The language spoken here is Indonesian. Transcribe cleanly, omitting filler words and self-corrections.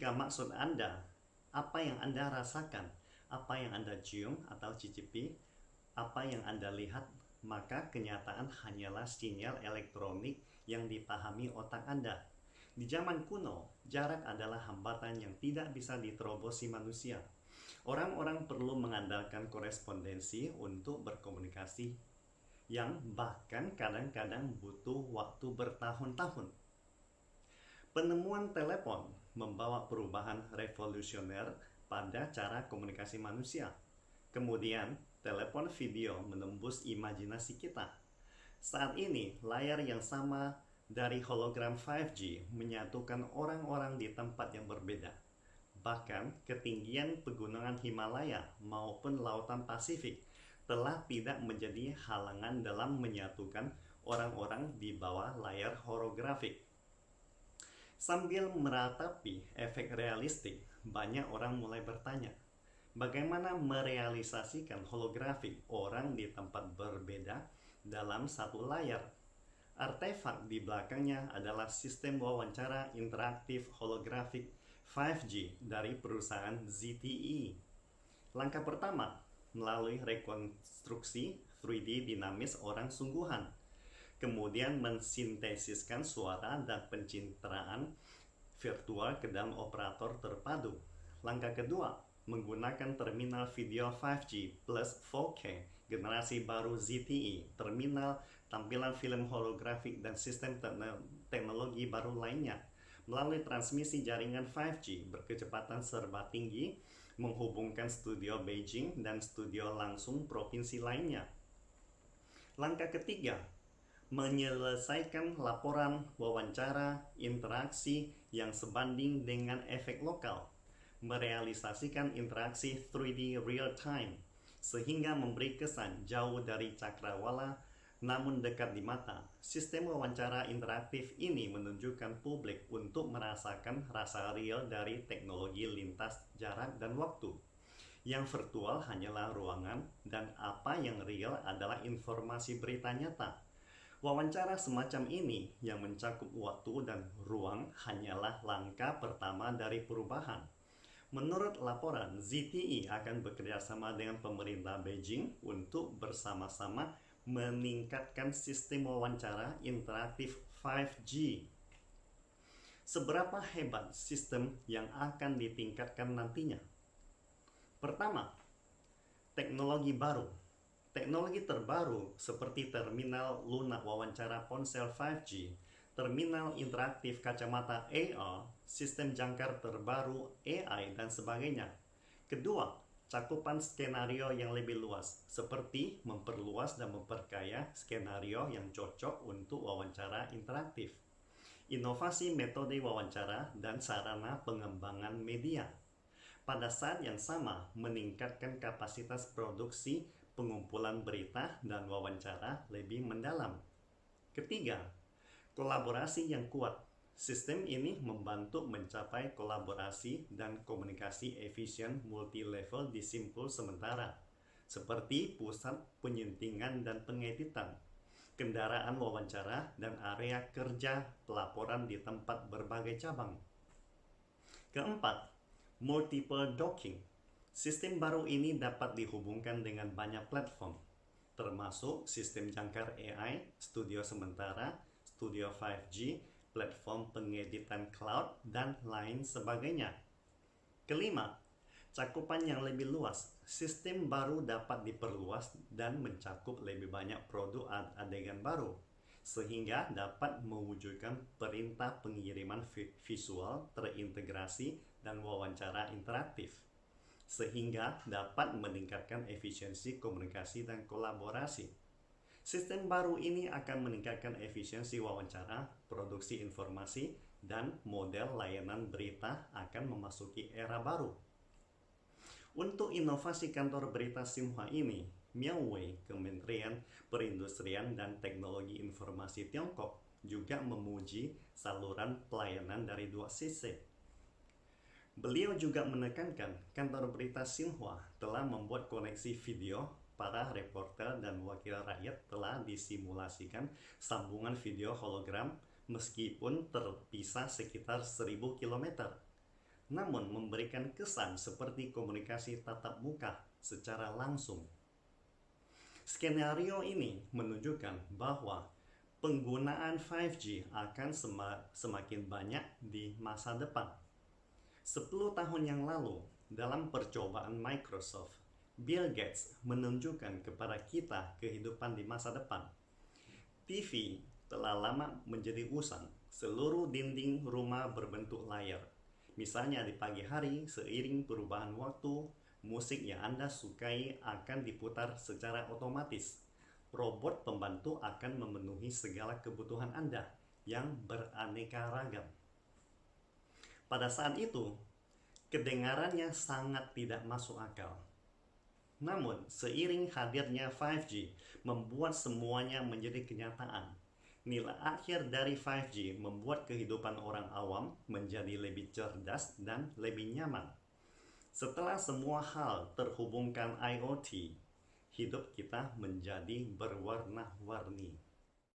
Jika maksud Anda, apa yang Anda rasakan, apa yang Anda cium atau cicipi, apa yang Anda lihat, maka kenyataan hanyalah sinyal elektronik yang dipahami otak Anda. Di zaman kuno, jarak adalah hambatan yang tidak bisa diterobosi manusia. Orang-orang perlu mengandalkan korespondensi untuk berkomunikasi, yang bahkan kadang-kadang butuh waktu bertahun-tahun. Penemuan telepon membawa perubahan revolusioner pada cara komunikasi manusia. Kemudian, telepon video menembus imajinasi kita. Saat ini, layar yang sama dari hologram 5G menyatukan orang-orang di tempat yang berbeda. Bahkan, ketinggian pegunungan Himalaya maupun lautan Pasifik telah tidak menjadi halangan dalam menyatukan orang-orang di bawah layar holografik. Sambil meratapi efek realistik, banyak orang mulai bertanya, bagaimana merealisasikan holografik orang di tempat berbeda dalam satu layar? Artefak di belakangnya adalah sistem wawancara interaktif holografik 5G dari perusahaan ZTE. Langkah pertama, melalui rekonstruksi 3D dinamis orang sungguhan. Kemudian mensintesiskan suara dan pencitraan virtual ke dalam operator terpadu. Langkah kedua, menggunakan terminal video 5G plus 4K generasi baru ZTE, terminal tampilan film holografik dan sistem teknologi baru lainnya. Melalui transmisi jaringan 5G berkecepatan serba tinggi, menghubungkan studio Beijing dan studio langsung provinsi lainnya. Langkah ketiga, menyelesaikan laporan, wawancara, interaksi yang sebanding dengan efek lokal, merealisasikan interaksi 3D real time, sehingga memberi kesan jauh dari cakrawala namun dekat di mata. Sistem wawancara interaktif ini menunjukkan publik untuk merasakan rasa real dari teknologi lintas jarak dan waktu. Yang virtual hanyalah ruangan, dan apa yang real adalah informasi berita nyata. Wawancara semacam ini yang mencakup waktu dan ruang hanyalah langkah pertama dari perubahan. Menurut laporan, ZTE akan bekerjasama dengan pemerintah Beijing untuk bersama-sama meningkatkan sistem wawancara interaktif 5G. Seberapa hebat sistem yang akan ditingkatkan nantinya? Pertama, teknologi baru. Teknologi terbaru seperti terminal lunak wawancara ponsel 5G, terminal interaktif kacamata AR, sistem jangkar terbaru AI, dan sebagainya. Kedua, cakupan skenario yang lebih luas, seperti memperluas dan memperkaya skenario yang cocok untuk wawancara interaktif. Inovasi metode wawancara dan sarana pengembangan media. Pada saat yang sama, meningkatkan kapasitas produksi pengumpulan berita dan wawancara lebih mendalam. Ketiga, kolaborasi yang kuat. Sistem ini membantu mencapai kolaborasi dan komunikasi efisien multi-level di simpul sementara, seperti pusat penyuntingan dan pengeditan, kendaraan wawancara, dan area kerja pelaporan di tempat berbagai cabang. Keempat, multiple docking. Sistem baru ini dapat dihubungkan dengan banyak platform, termasuk sistem jangkar AI, studio sementara, studio 5G, platform pengeditan cloud, dan lain sebagainya. Kelima, cakupan yang lebih luas. Sistem baru dapat diperluas dan mencakup lebih banyak produk adegan baru, sehingga dapat mewujudkan perintah pengiriman visual terintegrasi dan wawancara interaktif, sehingga dapat meningkatkan efisiensi komunikasi dan kolaborasi. Sistem baru ini akan meningkatkan efisiensi wawancara, produksi informasi, dan model layanan berita akan memasuki era baru. Untuk inovasi kantor berita Xinhua ini, Miaowei, Kementerian Perindustrian dan Teknologi Informasi Tiongkok, juga memuji saluran pelayanan dari dua sisi. Beliau juga menekankan kantor berita Xinhua telah membuat koneksi video. Para reporter dan wakil rakyat telah disimulasikan sambungan video hologram meskipun terpisah sekitar 1000 km. namun memberikan kesan seperti komunikasi tatap muka secara langsung. Skenario ini menunjukkan bahwa penggunaan 5G akan semakin banyak di masa depan. 10 tahun yang lalu, dalam percobaan Microsoft, Bill Gates menunjukkan kepada kita kehidupan di masa depan. TV telah lama menjadi usang. Seluruh dinding rumah berbentuk layar. Misalnya di pagi hari, seiring perubahan waktu, musik yang Anda sukai akan diputar secara otomatis. Robot pembantu akan memenuhi segala kebutuhan Anda yang beraneka ragam. Pada saat itu, kedengarannya sangat tidak masuk akal. Namun, seiring hadirnya 5G membuat semuanya menjadi kenyataan. Nilai akhir dari 5G membuat kehidupan orang awam menjadi lebih cerdas dan lebih nyaman. Setelah semua hal terhubungkan IoT, hidup kita menjadi berwarna-warni.